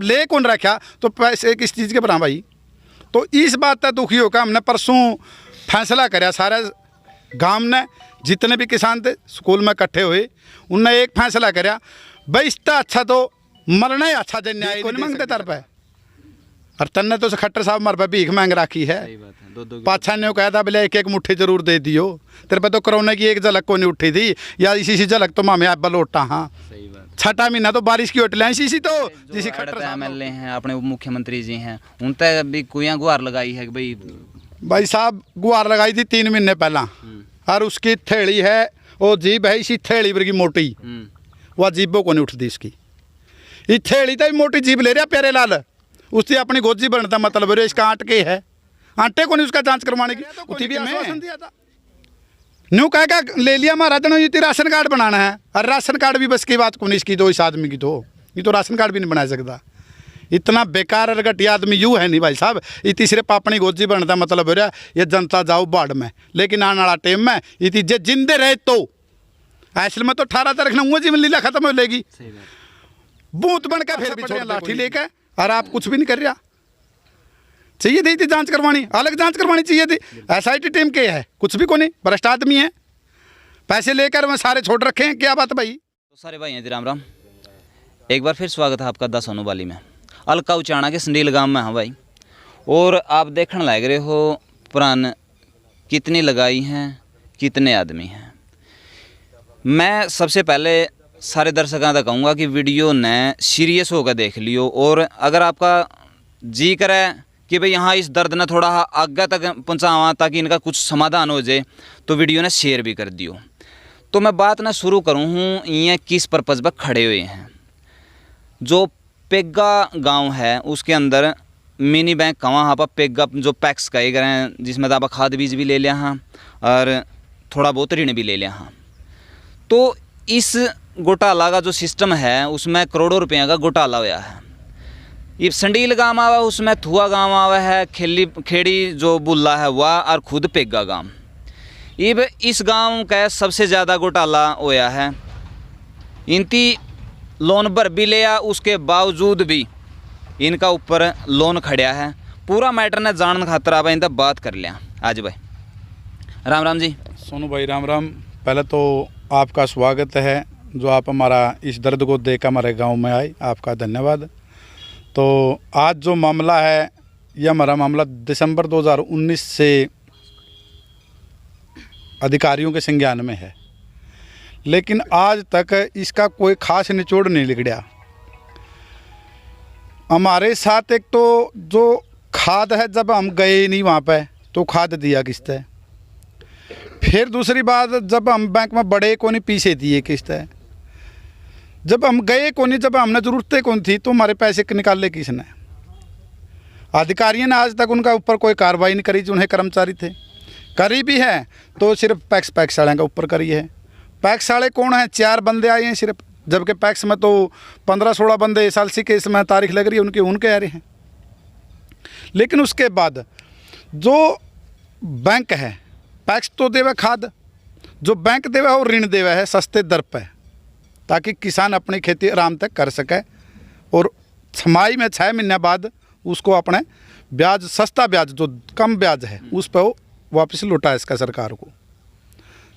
ले कौन रखा तो पैसे किस चीज़ के बना भाई। तो इस बात का दुखी होकर हमने परसों फैसला कराया, सारे गांव ने जितने भी किसान थे स्कूल में इकट्ठे हुए, उनने एक फैसला कराया भाई इसका अच्छा तो मरना ही अच्छा जन न्याय नहीं मांगते तर पे। और तन्ने तो खट्टर साहब मर पे भीख मांग रखी है। पाछा ने कहा था बोले एक एक मुट्ठी जरूर दे दियो, तेरे पे तो कोरोना की एक झलक को नहीं उठी थी या इसी झलक तो मामे अब लौटा। हाँ छठा महीना तो बारिश की होटल है इसी तो जिसी खट्टर एमएलए हैं अपने मुख्यमंत्री जी हैं, उन तक भी कोई गुहार लगाई है कि भाई साहब गुहार लगाई थी 3 महीने पहला। और उसकी थैली है वो जीभ है इसी थैली पर की मोटी, वह जीभों को नहीं उठती इसकी। ये थैली तो मोटी जीभ ले रहा प्यारे लाल, उसकी अपनी गोजी बनता मतलब इसका आटे है, आटे को नहीं उसका जांच करवाने की उठी भी आश्वासन दिया था। न्यू कह का ले लिया महाराज ने ये राशन कार्ड बनाना है, और राशन कार्ड भी बस की बात को नहीं इसकी तो इस आदमी की तो ये तो राशन कार्ड भी नहीं बना सकता। इतना बेकार और घटिया आदमी यूँ है नहीं भाई साहब। ये तीसरे पापनी गोजी बनता मतलब हो रहा ये जनता जाओ बाढ़ में, लेकिन आने वाला टाइम में ये तीजे जिंदे रहे तो ऐसे में तो 18 तारीख ना जीवन लीला खत्म हो लेगी। बूथ बन के फिर भी छोड़ लाठी लेकर और आप कुछ भी नहीं कर रहा। चाहिए थी जांच करवानी, अलग जांच करवानी चाहिए थी। एसआईटी टीम के है कुछ भी को नहीं, भ्रष्ट आदमी है, पैसे लेकर वह सारे छोड़ रखे हैं। क्या बात भाई। तो सारे भाई हैं जी राम राम, एक बार फिर स्वागत है आपका 10 सोनूवाली में, अलका उचाणा के संडील गांव में। हाँ भाई, और आप देखने लग रहे हो पुरान कितनी लगाई हैं, कितने आदमी हैं। मैं सबसे पहले सारे दर्शकों तक कहूँगा कि वीडियो ने सीरियस होकर देख लियो, और अगर आपका जी करे कि भाई यहाँ इस दर्द ने थोड़ा आगे तक पहुँचावा ताकि इनका कुछ समाधान हो जाए, तो वीडियो ने शेयर भी कर दियो। तो मैं बात ना शुरू करूँ हूँ ये किस पर्पज़ पर खड़े हुए हैं। जो पेग्गा गांव है उसके अंदर मिनी बैंक का वहाँ पर पेग्गा जो पैक्स कहे गए हैं, जिसमें तो आप खाद बीज भी ले लिया हाँ और थोड़ा बहुत ऋण भी ले लिया हाँ। तो इस घोटाला का जो सिस्टम है उसमें करोड़ों रुपये का घोटाला हुआ है। ये संडील गांव आवा, उसमें थुआ गांव आवा है, खेड़ी जो बुल्ला है वह, और खुद पेग्गा गांव। इब इस गांव का सबसे ज़्यादा घोटाला होया है। इनती लोन भर भी लिया, उसके बावजूद भी इनका ऊपर लोन खड़ा है। पूरा मैटर ने जानने खातर आप इनका बात कर लिया आज भाई। राम राम जी। सोनू भाई राम राम। पहले तो आपका स्वागत है, जो आप हमारा इस दर्द को देकर हमारे गांव में आए, आपका धन्यवाद। तो आज जो मामला है यह हमारा मामला दिसंबर 2019 से अधिकारियों के संज्ञान में है, लेकिन आज तक इसका कोई खास निचोड़ नहीं निकला। हमारे साथ एक तो जो खाद है, जब हम गए नहीं वहाँ पे तो खाद दिया किस्त है। फिर दूसरी बात, जब हम बैंक में बड़े को नहीं पीछे दिए किस्त है। जब हम गए को नहीं, जब हमने ज़रूरतें कौन थी तो हमारे पैसे निकाले किसने। अधिकारियों ने आज तक उनका ऊपर कोई कार्रवाई नहीं करी, जो उन्हें कर्मचारी थे। करी भी है तो सिर्फ पैक्स वाले का ऊपर करी है। पैक्स वाले कौन है, 4 बंदे आए हैं सिर्फ, जबकि पैक्स में तो 15-16 बंदे इस साल सी केस में तारीख लग रही है उनके आ रहे हैं। लेकिन उसके बाद जो बैंक है, पैक्स तो देवे खाद, जो बैंक देवे वो ऋण देवे है सस्ते दर पर, ताकि किसान अपनी खेती आराम तक कर सके, और छमाही में 6 महीने बाद उसको अपने ब्याज, सस्ता ब्याज जो कम ब्याज है उस पर वो वापस लौटा इसका सरकार को।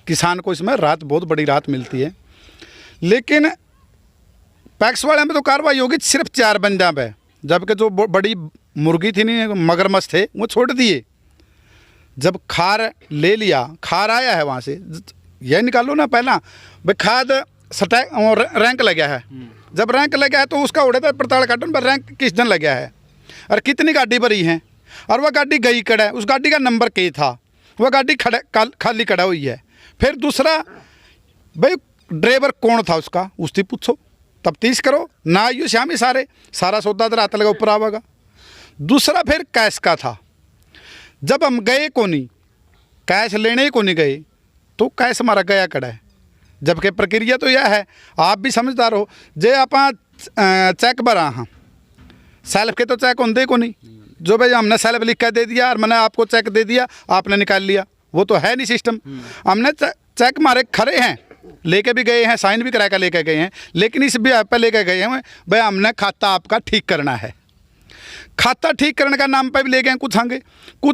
किसान को इसमें राहत, बहुत बड़ी राहत मिलती है। लेकिन पैक्स वाले में तो कार्रवाई होगी सिर्फ 4 बंदा पे, जबकि जो बड़ी मुर्गी थी नहीं, मगरमच्छ थे, वो छोड़ दिए। जब खार ले लिया, खार आया है वहाँ से, यह निकालो ना पहला भाई खाद स्टैक रैंक लगा है। जब रैंक लगा है तो उसका उड़े था पड़ताल काटन पर रैंक किस दिन लगा है और कितनी गाड़ी भरी है, और वह गाड़ी गई कड़ा है, उस गाड़ी का नंबर क्या था, वह गाड़ी खाली खड़ा हुई है। फिर दूसरा भाई ड्राइवर कौन था उसका, उससे पूछो, तफ्तीश करो ना, आइयो श्याम ही सारा सौदा तो रात लगा ऊपर आवेगा। दूसरा फिर कैश का था। जब हम गए को नहीं, कैश लेने को नहीं गए, तो कैश हमारा गया कड़ा है। जबकि प्रक्रिया तो यह है, आप भी समझदार हो, जे आप चेक भरा हाँ, सेल्फ के तो चेक होंगे को नहीं, जो भाई हमने सेल्फ लिख कर दे दिया और मैंने आपको चेक दे दिया, आपने निकाल लिया, वो तो है नहीं सिस्टम। हमने चेक मारे खड़े हैं, लेके भी गए हैं, साइन भी करा कर लेके गए हैं, लेकिन इस भी ऐप पर लेके गए हैं भाई हमने खाता आपका ठीक करना है। खाता ठीक करने का नाम पे भी ले गए कुछ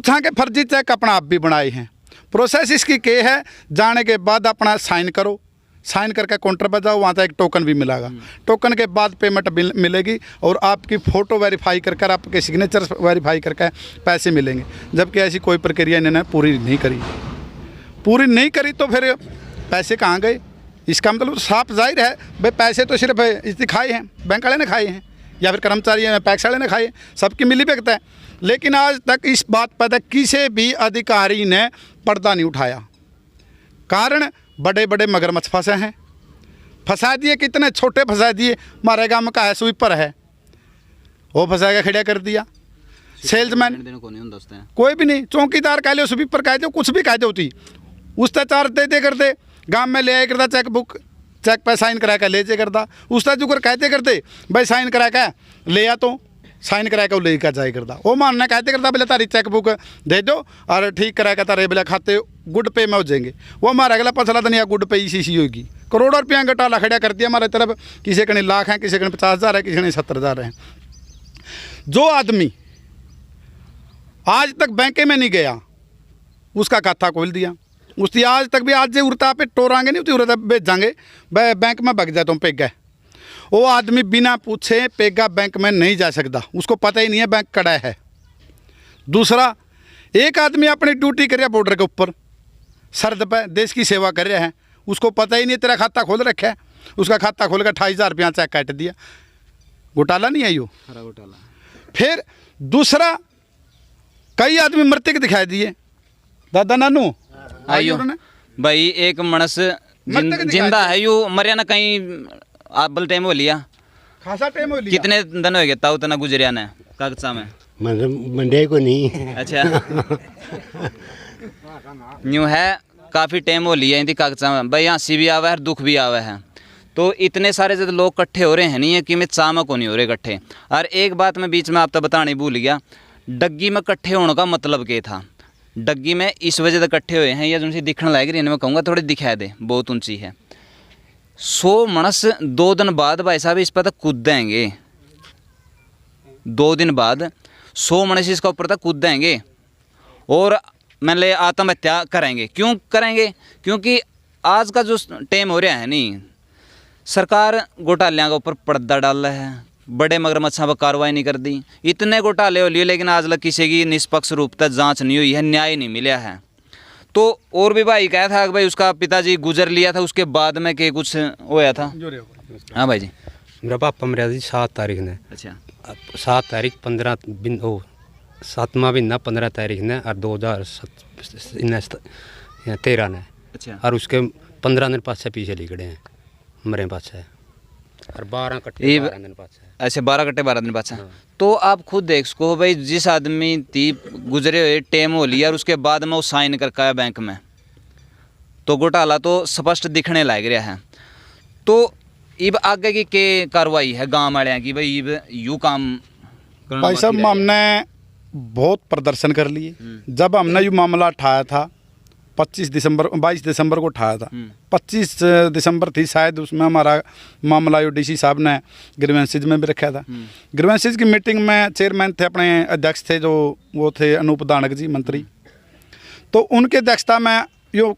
आगे फर्जी चेक अपना आप भी बनाए हैं। प्रोसेस इसकी के है, जाने के बाद अपना साइन करो, साइन करके काउंटर पर जाओ, वहाँ से एक टोकन भी मिलेगा। टोकन के बाद पेमेंट मिलेगी और आपकी फ़ोटो वेरीफाई कर आपके सिग्नेचर वेरीफाई करके पैसे मिलेंगे। जबकि ऐसी कोई प्रक्रिया इन्होंने पूरी नहीं करी तो फिर पैसे कहाँ गए? इसका मतलब साफ जाहिर है भाई पैसे तो सिर्फ इसने खाए हैं, बैंक वाले ने खाए हैं या फिर कर्मचारी पैक्स वाले ने खाए, सबकी मिली भगत है। लेकिन आज तक इस बात पर किसी भी अधिकारी ने पर्दा नहीं उठाया। कारण बड़े बड़े मगरमच्छ फंसे हैं, फंसा दिए, कितने छोटे फंसा दिए। हमारे गाँव में का है स्वीपर है, वो फंसा के खड़ा कर दिया। सेल्समैन कोई भी नहीं, चौकीदार कह लो, स्वीपर कह दो, कुछ भी कह दो होती, उसका चार्ज दे करते गाँव में ले आया करता, चेक पे साइन करा के ले जाए करता, उसका जुकर कहते करते भाई साइन करा के ले आ, तो साइन करा के वो ले कर जाए करता। वो मानना कहते करता बोले तारी चेक बुक दे दो और ठीक करा के तारे बोले खाते गुड पे में हो जाएंगे। वो हमारा अगला पसला नहीं गुड पे इसी होगी। करोड़ों रुपया घटाला खड़ा कर दिया हमारे तरफ। किसी कहीं लाख है, किसी कहीं 50,000 है, किसी कहीं 70,000 है। जो आदमी आज तक बैंक में नहीं गया उसका खाता खोल दिया, उसकी आज तक भी आज उड़ता पे टोरांगे नहीं उतनी उड़ता भेजांगे बैंक में भग जाए तुम पेगा। वो आदमी बिना पूछे पेगा बैंक में नहीं जा सकता, उसको पता ही नहीं है बैंक कड़ा है। दूसरा, एक आदमी अपनी ड्यूटी कर रहा बॉर्डर के ऊपर सरहद पर देश की सेवा कर रहा है, उसको पता ही नहीं तेरा खाता खोल रखा है, उसका खाता खोल कर 28,000 रुपया चेक काट दिया। घोटाला नहीं है यो, घोटाला। फिर दूसरा, कई आदमी मरते के दिखाई दिए। दादा नानू आइयो भाई, एक मनस जिंदा है यू, मरिया ना कहीं आप बल टाइम हो लिया, खासा टाइम हो लिया। कितने दिन हो गए ताऊ तना गुजरिया ने कागजा में? मंडे को नहीं। अच्छा यूँ है, काफ़ी टाइम हो लिया इनकी कागजा में भाई, हंसी भी आवा है दुख भी आवा है। तो इतने सारे जब लोग इकट्ठे हो रहे हैं नहीं है कि मैं चामा को नहीं हो रहे इकट्ठे। और एक बात मैं बीच में आप तो बताने भूल गया, डग्गी में इकट्ठे होने का मतलब क्या था? डग्गी में इस वजह से इकट्ठे हुए हैं, या जिनसे दिखने लग रही है, मैं कहूँगा थोड़ी दिखा दे, बहुत ऊंची है। 100 मनस 2 दिन बाद भाई साहब इस पर तक कूदेंगे, 2 दिन बाद 100 मनस इसका ऊपर तक कूदेंगे और मान ले आत्महत्या करेंगे। क्यों करेंगे? क्योंकि आज का जो टाइम हो रहा है नहीं, सरकार घोटालियाँ के ऊपर पर्दा डाल रहा है, बड़े मगरमच्छों पर कार्रवाई नहीं कर दी। इतने घोटाले हो लिए लेकिन आज तक किसी की निष्पक्ष रूप तक जांच नहीं हुई है, न्याय नहीं मिला है। तो और भी भाई कहा था कि भाई उसका पिताजी गुजर लिया था, उसके बाद में के कुछ होया था? हाँ भाई जी, मेरा पापा मरा जी 7 तारीख ने। अच्छा, 7 तारीख 15 दिन, ओ 7वां महीना 15 तारीख ने और 2013 ने। अच्छा, और उसके 15 दिन पास पीछे लिखड़े हैं मरे पास है, और 12 कट्टे 12 दिन पास है। अच्छा 12 कट्टे 12 दिन बाद। तो आप खुद देख सको भाई, जिस आदमी थी गुजरे हुए टाइम हो लिया और उसके बाद में वो साइन करके आया बैंक में, तो घोटाला तो स्पष्ट दिखने लग रहा है। तो इब आगे की के कार्रवाई है गाँव वाले की भाई, इब यूँ काम भाई साहब हमने बहुत प्रदर्शन कर लिए। जब हमने ये मामला उठाया था 22 दिसंबर को उठाया था, 25 दिसंबर थी शायद, उसमें हमारा मामला डीसी साहब ने ग्रीवेंसेज में भी रखा था। ग्रीवेंसेज की मीटिंग में चेयरमैन थे, अपने अध्यक्ष थे जो वो थे अनूप दानक जी मंत्री, तो उनके अध्यक्षता में यो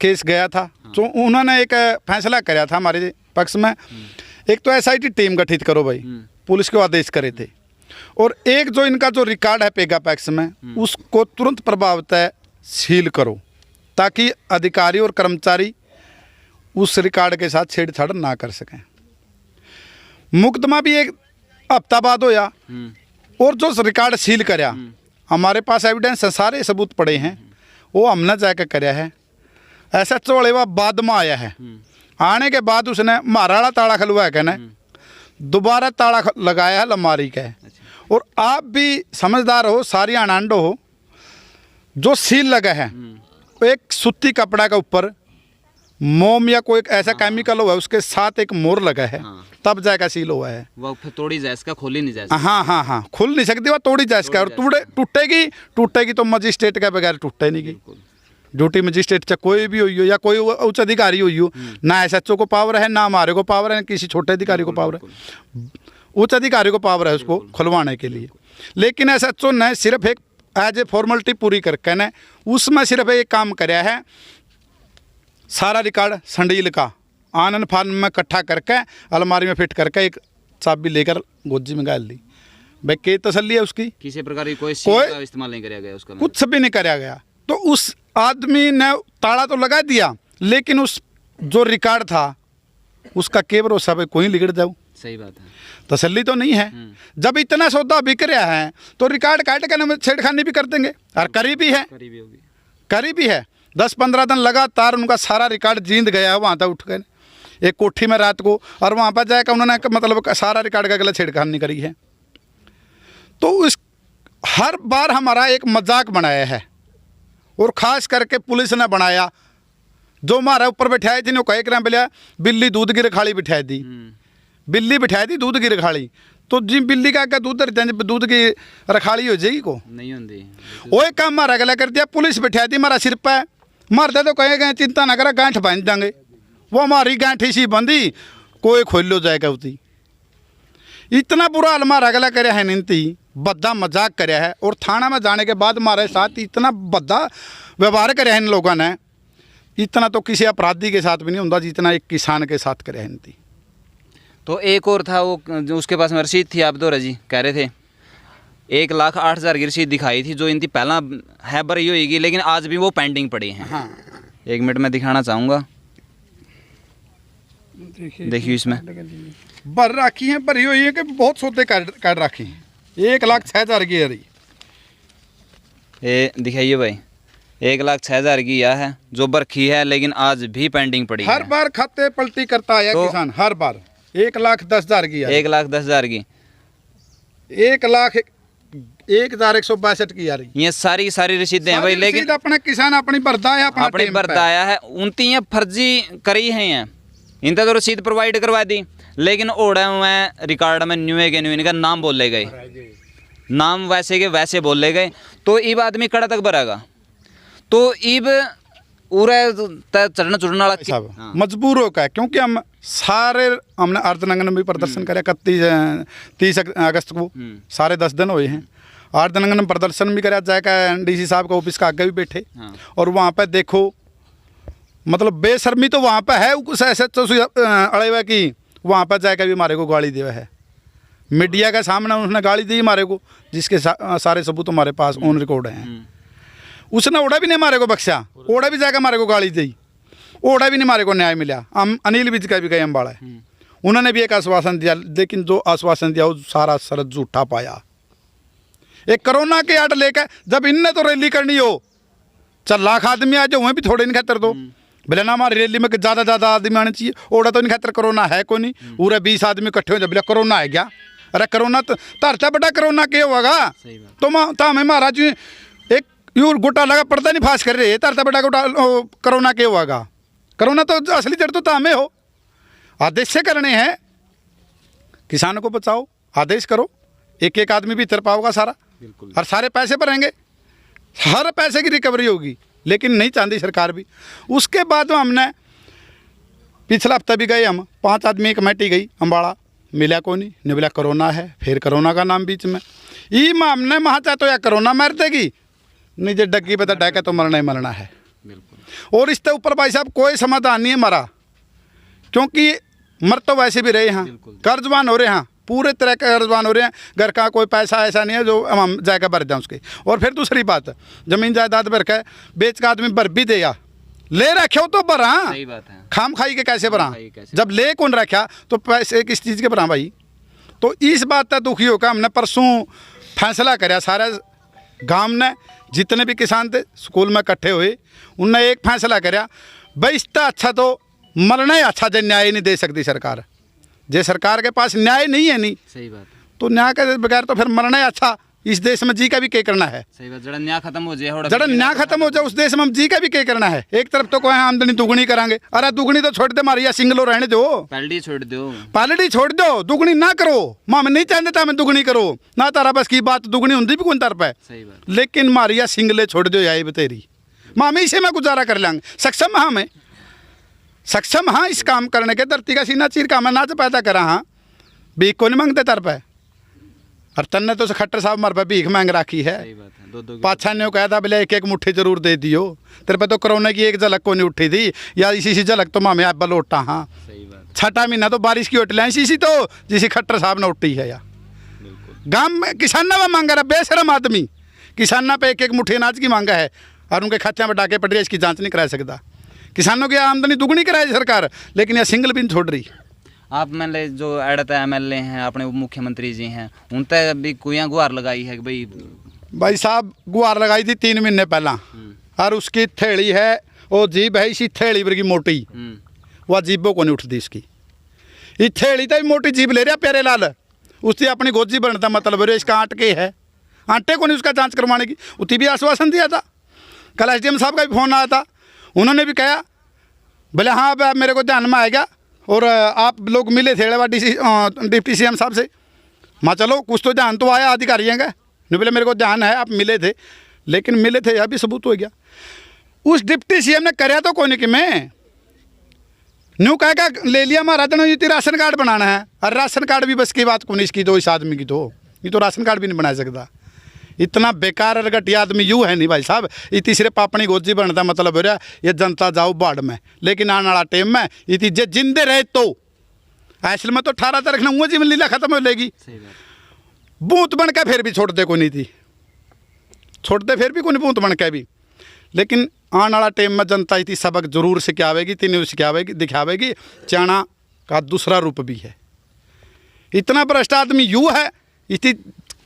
केस गया था। तो उन्होंने एक फैसला कराया था हमारे पक्ष में, एक तो SIT टीम गठित करो भाई, पुलिस को आदेश करे थे, और एक जो इनका जो रिकॉर्ड है पेगा पैक्स में उसको तुरंत प्रभावतः सील करो, ताकि अधिकारी और कर्मचारी उस रिकॉर्ड के साथ छेड़छाड़ ना कर सकें। मुकदमा भी एक हफ्ता बाद होया, और जो रिकॉर्ड सील कराया हमारे पास एविडेंस है, सारे सबूत पड़े हैं, वो हमने जाकर कराया है। ऐसा चोड़ेवा बाद में आया है, आने के बाद उसने माराड़ा ताला खलवाया कहना दोबारा ताला लगाया है अलमारी का है। और आप भी समझदार हो, सारी आनंद हो, जो सील लगा है एक सूती कपड़ा के ऊपर मोम या कोई ऐसा केमिकल हुआ है, उसके साथ एक मोर लगा है, तब जाएगा सील हुआ है। वो फिर तोड़ी जाए इसका, खोली नहीं जाए। हाँ, खुल नहीं सकती, वो तोड़ी जाए इसका, और टूटेगी तो मजिस्ट्रेट के बगैर टूटे नहीं गई। ड्यूटी मजिस्ट्रेट चाहे कोई भी हुई हो या कोई उच्च अधिकारी हुई हो, ना SHO को पावर है, ना हमारे को पावर है, किसी छोटे अधिकारी को पावर है। उच्च अधिकारी को पावर है उसको खुलवाने के लिए। लेकिन SHO ने सिर्फ एक एज ए फॉर्मेलिटी पूरी करके ने उसमें सिर्फ एक काम कराया है, सारा रिकॉर्ड संडील का आनंद फार्म में इकट्ठा करके अलमारी में फिट करके एक चाबी लेकर गोजी में गाल ली। भाई के तसल्ली है उसकी? किसी प्रकार की कोई चीज़ का इस्तेमाल नहीं कराया गया उसका, कुछ भी नहीं कराया गया। तो उस आदमी ने ताला तो लगा दिया, लेकिन उस जो रिकॉर्ड था उसका के भरोसा पे कोई लिगड़ जाऊ। सही बात है, तसल्ली तो नहीं है। जब इतना सौदा बिक रहा है तो रिकॉर्ड काट के छेड़खानी भी कर देंगे, और करी भी है, करीबी होगी। करी भी है। 10-15 दिन लगातार उनका सारा रिकॉर्ड जींद गया है वहाँ तक उठ गए एक कोठी में रात को, और वहाँ पर जाकर उन्होंने मतलब सारा रिकॉर्ड का गलत छेड़खानी करी है। तो उस हर बार हमारा एक मजाक बनाया है, और ख़ास करके पुलिस ने बनाया। जो हमारे ऊपर बैठाए थे कहे कर बोलिया बिल्ली दूध की रखाड़ी बिठाई दी, बिल्ली बिठाई दी दूध की रखाड़ी। तो जी बिल्ली का क्या दूध दूध की रखाड़ी हो जाएगी को नहीं होती। वो एक काम मारा गला कर दिया, पुलिस बिठा दी हमारा सिर पे, मारते तो कहे गए चिंता ना करा गांठ बांध देंगे। वो हमारी गांठ इसी बंदी कोई खोल लो जाएगा उती। इतना बुरा हाल मारा गला करे है नीति, बद्दा मजाक करे है। और थाना में जाने के बाद हमारे साथ इतना बद्दा व्यवहार करे है इन लोगों ने, इतना तो किसी अपराधी के साथ भी नहीं होता जितना एक किसान के साथ करे है नीति। तो एक और था वो जो उसके पास में रसीद थी, आप दो रजी कह रहे थे 1,08,000 की रसीद दिखाई थी, जो इनकी पहला है भरी होगी, लेकिन आज भी वो पेंडिंग पड़ी है। हाँ। 1 मिनट में दिखाना चाहूँगा, देखिए इसमें भर राखी है, भरी हुई है कि बहुत सौदे काट राखी हैं। 1,06,000 की है रही, ये दिखाइए भाई, 1,06,000 की यह है जो बरखी है, लेकिन आज भी पेंडिंग पड़ी हर है। बार खाते पलटी करता है तो किसान, हर बार 1,10,000 की है, 1,10,000 की, 1,01,162 की आ रही। ये सारी की सारी रसीदें हैं भाई, लेकिन अपने किसान अपनी भरदा है, अपनी बरदाया है, उनती ये फर्जी करी है। ये इनका तो रसीद प्रोवाइड करवा दी, लेकिन ओढ़े हुए रिकॉर्ड में न्यू के न्यू इनका नाम बोले गए, नाम वैसे के वैसे बोले गए। तो इब आदमी कड़ा तक भरेगा, तो इब उरे चढ़ना चुड़ना वाला मजबूर होकर, क्योंकि हम सारे हमने अर्धनंगन में भी प्रदर्शन करे 30 अगस्त को, सारे 10 दिन हुए हैं। अर्धनंगन में प्रदर्शन भी कराया जाएगा, DC साहब का ऑफिस का आगे भी बैठे। और वहाँ पर देखो मतलब बेशर्मी तो वहाँ पर है, कुछ ऐसे अड़े हुए कि वहाँ पर जाकर भी हमारे को गाली दिया है। मीडिया के सामने उसने गाली दी हमारे को, जिसके सारे सबूत हमारे पास ऑन रिकॉर्ड हैं। उसने ओढ़ा भी नहीं हमारे को बख्शा, ओढ़ा भी जाकर हमारे को गाली दी, ओढ़ा भी नहीं हमारे को न्याय मिला। हम अनिल विज का भी गए अम्बाड़ा, उन्होंने भी एक आश्वासन दिया, लेकिन जो आश्वासन दिया वो सारा सरद झूठा पाया। एक कोरोना के आड़ लेकर जब इनने तो रैली करनी हो, 4 लाख आदमी आ जाओ, वहीं भी थोड़े नहीं खतर दो बोले ना, हमारी रैली में ज़्यादा आदमी आने चाहिए। ओढ़ा तो नहीं खतर कोरोना है कोई नहीं, पूरे 20 आदमी इकट्ठे हो जाए बोले कोरोना है क्या? अरे कोरोना तो धरता बड़ा कोरोना क्या होगा? तो हमें महाराज एक यूर गोटा लगा पर्दा नहीं फाँस कर रहे, धरता बड़ा गोटा कोरोना क्या होगा? कोरोना तो असली जड़ तो हमें हो। आदेश से करने हैं, किसानों को बचाओ, आदेश करो, एक आदमी भी तर पाओगा सारा, और सारे पैसे भरेंगे, हर पैसे की रिकवरी होगी। लेकिन नहीं चाहती सरकार भी। उसके बाद हमने पिछला हफ्ता भी गए, हम 5 आदमी कमेटी गई अम्बाड़ा, मिला को नहीं मिला, कोरोना है, फिर कोरोना का नाम बीच में ई हमने वहाँ चाहे तो या कोरोना मार देगी, नहीं जो डग्गी पे डाका तो मरना ही मरना है। और इसके ऊपर भाई साहब कोई समाधान नहीं है हमारा, क्योंकि मर तो वैसे भी रहे हैं, कर्जवान हो रहे हैं, पूरे तरह के कर्जवान हो रहे हैं। घर का कोई पैसा ऐसा नहीं है जो हम जायका भर दें उसके। और फिर दूसरी बात, जमीन जायदाद भर के बेच का आदमी भर भी देगा, ले रखे हो तो भरा, सही बात है, खाम खाई के कैसे भरा? जब ले कौन रखा तो पैसे किस चीज़ के भरा भाई? तो इस बात का दुखी होकर हमने परसों फैसला कराया, सारे गांव ने जितने भी किसान थे स्कूल में इकट्ठे हुए, उनने एक फैसला कराया, भाई इसका अच्छा तो मरना ही अच्छा, जो न्याय नहीं दे सकती सरकार, जे सरकार के पास न्याय नहीं है नहीं, सही बात है, तो न्याय के बगैर तो फिर मरना ही अच्छा। इस देश में जी का भी क्या करना है? सही बात, जड़ा न्याय खत्म हो जाए, जड़ा न्याय खत्म हो जाए उस देश में हम जी का भी क्या करना है? एक तरफ तो कोई आमदनी दुगनी करांगे, अरे दुगनी तो छोड़ दे मारी, या सिंगलो रहने दो, पैलडी छोड़ दो, पैलडी छोड़ दो, दुगनी ना करो। माँ नहीं चाहते था मैं दुगनी करो ना, तारा बस की बात दुगनी होती भी कौन तरफ है, सही बात, लेकिन मारिया सिंगले छोड़ दो, यही बतेरी हम इसे में गुजारा कर लेंगे, सक्षम हाँ मैं सक्षम हाँ इस काम करने के, धरती का सीना चीर का मैं नाच पैदा करा हाँ, भीख को नहीं मांगते तर पे। और तन्ने तो खट्टर साहब मर पे भीख मांग रखी है। पाछा ने कहा था बोले एक एक मुट्ठी जरूर दे दियो, तेरे पे तो कोरोना की एक झलक को नहीं उठी थी या इसी सी झलक तो मामे आप लौटा हाँ। छठा महीना तो बारिश की उठ लें इसी तो जिसी खट्टर साहब ने उठी है या गांव में किसाना में मांगा रहा बेशरम आदमी, किसाना पे एक एक मुट्ठी अनाज की मांगा है और उनके खाते में डाके पड़ रही है, इसकी जांच नहीं करा सकता। किसानों की आमदनी दुगनी कराई सरकार, लेकिन यह सिंगल भी नहीं छोड़ रही। आप मैंने जो अड़त एमएलए हैं अपने मुख्यमंत्री जी हैं, उन तक भी कोई गुहार लगाई है कि भाई साहब गुहार लगाई थी 3 महीने पहला, और उसकी थैली है वो जीभ है इसी थैली पर की मोटी, वह जीभों को नहीं उठती इसकी, ये थैली तो मोटी जीभ ले रहा प्यारे लाल, उसकी अपनी गोजी बनता मतलब इसका आंट के है, आंटे को नहीं उसका जांच करवाने की। उसी भी आश्वासन दिया था, कल एसडीएम साहब का भी फोन आया था, उन्होंने भी कहा बोले हाँ अब मेरे को ध्यान में आएगा और आप लोग मिले थे डिप्टी सीएम साहब से। माँ चलो कुछ तो ध्यान तो आया अधिकारियों का, नहीं बोले मेरे को ध्यान है आप मिले थे, लेकिन मिले थे यह भी सबूत हो गया। उस डिप्टी सीएम ने कराया तो कोई नहीं कि मैं न्यू कह ले लिया महाराज ने ये राशन कार्ड बनाना है, और राशन कार्ड भी बस की बात को नहीं इसकी तो इस आदमी की तो ये तो राशन कार्ड भी नहीं बना सकता। इतना बेकार और घटिया आदमी यूँ है नहीं भाई साहब, इतनी सिर्फ अपनी गोजी बनता मतलब हो रहा ये जनता जाओ बाढ़ में, लेकिन आने वाला टाइम में इतनी जे जिंदे रहे तो ऐसे में तो 18 तारीख ना जीवन लीला खत्म हो लेगी। बूत बन के फिर भी छोड़ते को नहीं थी, छोड़ते फिर भी कोई नहीं बूत बन के भी, लेकिन आने वाला टाइम में जनता इतनी सबक जरूर सिखावेगी, इतनी न्यूज़ सिखावेगी दिखावेगी। चाणा का दूसरा रूप भी है, इतना भ्रष्ट आदमी यूँ है, इतनी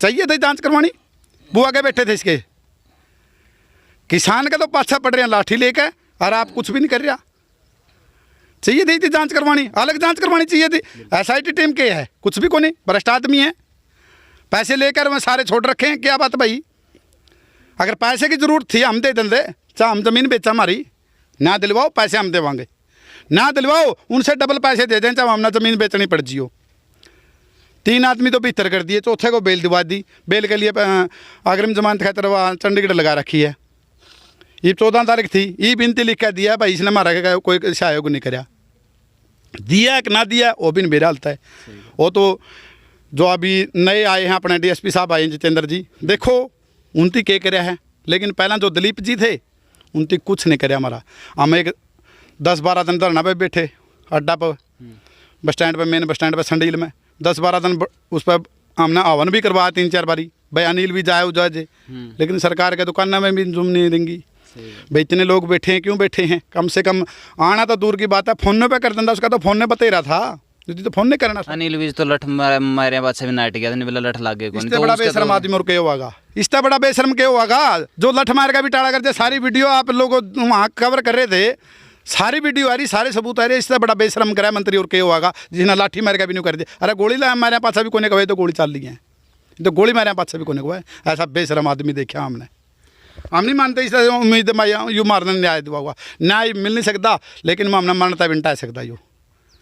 चाहिए थी जांच करवानी। वो आगे बैठे थे इसके, किसान का तो पाछा पड़ रहे हैं लाठी लेकर, और आप कुछ भी नहीं कर रहा। चाहिए थी जांच करवानी, अलग जांच करवानी चाहिए थी। एसआईटी टीम के है कुछ भी को नहीं, भ्रष्ट आदमी है, पैसे लेकर वह सारे छोड़ रखे हैं। क्या बात भाई, अगर पैसे की जरूरत थी हम दे देंगे, चाहे हम जमीन बेचा हमारी ना दिलवाओ पैसे हम देवांगे, ना दिलवाओ उनसे डबल पैसे दे दें, चाहे हमने ज़मीन बेचनी पड़ जियो। 3 आदमी तो भीतर कर दिए, चौथे को बेल दिवा दी, बेल के लिए अग्रिम जमानत खातर चंडीगढ़ लगा रखी है। ये 14 तारीख थी, ये बिनती लिख कर दिया भाई इसने हमारा कोई सहयोग नहीं कराया, दिया कि ना दिया वो भी नहीं मेरा हालत है। वो तो जो अभी नए आए हैं अपने डीएसपी साहब आए हैं जितेंद्र जी, देखो उनती क्या कराया है, लेकिन पहला जो दिलीप जी थे उनती कुछ नहीं कराया हमारा। हम एक 10-12 दिन धरना पे बैठे अड्डा पर, बस स्टैंड पर, मेन बस स्टैंड पर संडील में 10-12 दिन उस पर हमने हवन भी करवाया 3-4 बारी, भाई अनिल भी जाए उजाजे, लेकिन सरकार के दुकान में भी जुम नहीं देंगी। भाई इतने लोग बैठे हैं, क्यों बैठे हैं? कम से कम आना तो दूर की बात है, फोन पे कर देता, उसका तो फोन ने बता ही रहा था, तो फोन नहीं करना। अनिल विज तो लठ मारे बाद से भी नाट गया, नहीं बोला लठ लाग गए। इससे बड़ा बेशरम आदमी और क्या होगा, इससे बड़ा बेशरम क्या होगा जो लठ मार का भी टाड़ा करते। सारी वीडियो आप लोग वहाँ कवर कर रहे थे, सारी वीडियो आ रही, सारे सबूत आ रहे, इससे बड़ा बेशरम गृह मंत्री और क्या होगा जिसने लाठी मार का भी नहीं कर दिया। अरे गोली ला मारे पाछा भी कोने कहे तो गोली चल रही है, तो गोली मारे पाछा भी कोने को है। ऐसा बेशरम आदमी देखा हमने, हम नहीं मानते इस उम्मीद में यू मारने न्याय दिवा न्याय मिल नहीं सकता, लेकिन हमने मानता भी नहीं सकता। यू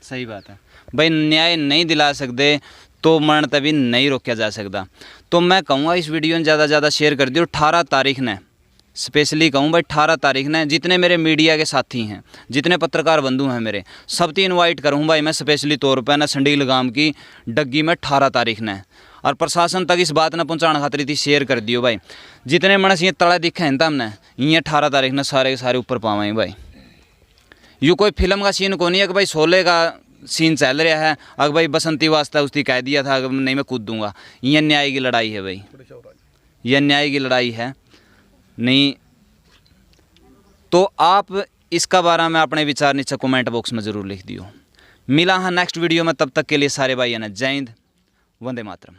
सही बात है भाई, न्याय नहीं दिला सकते तो मरण तभी नहीं रोका जा सकता। तो मैं कहूँगा इस वीडियो में ज़्यादा से ज़्यादा शेयर कर दियो। 18 तारीख ने स्पेशली कहूँ भाई, 18 तारीख ने जितने मेरे मीडिया के साथी हैं, जितने पत्रकार बंधु हैं मेरे, सबकी इनवाइट करूँ भाई मैं स्पेशली तौर पर ना संडील गांव की डग्गी में 18 तारीख ने, और प्रशासन तक इस बात ने पहुँचाने खातिर थी शेयर कर दियो भाई। जितने मनस ये तड़ा दिखे हैं हमने ये 18 तारीख ने सारे के सारे ऊपर पावें भाई। यूँ कोई फिल्म का सीन को नहीं है कि भाई शोले का सीन चल रहा है, अगर भाई बसंती वास्ता उसकी कह दिया था अगर नहीं मैं कूद दूंगा। ये न्याय की लड़ाई है भाई, यह न्याय की लड़ाई है नहीं। तो आप इसका बारे में अपने विचार नीचे कमेंट बॉक्स में ज़रूर लिख दियो। मिला है नेक्स्ट वीडियो में, तब तक के लिए सारे भाई है ना, जय हिंद, वंदे मातरम।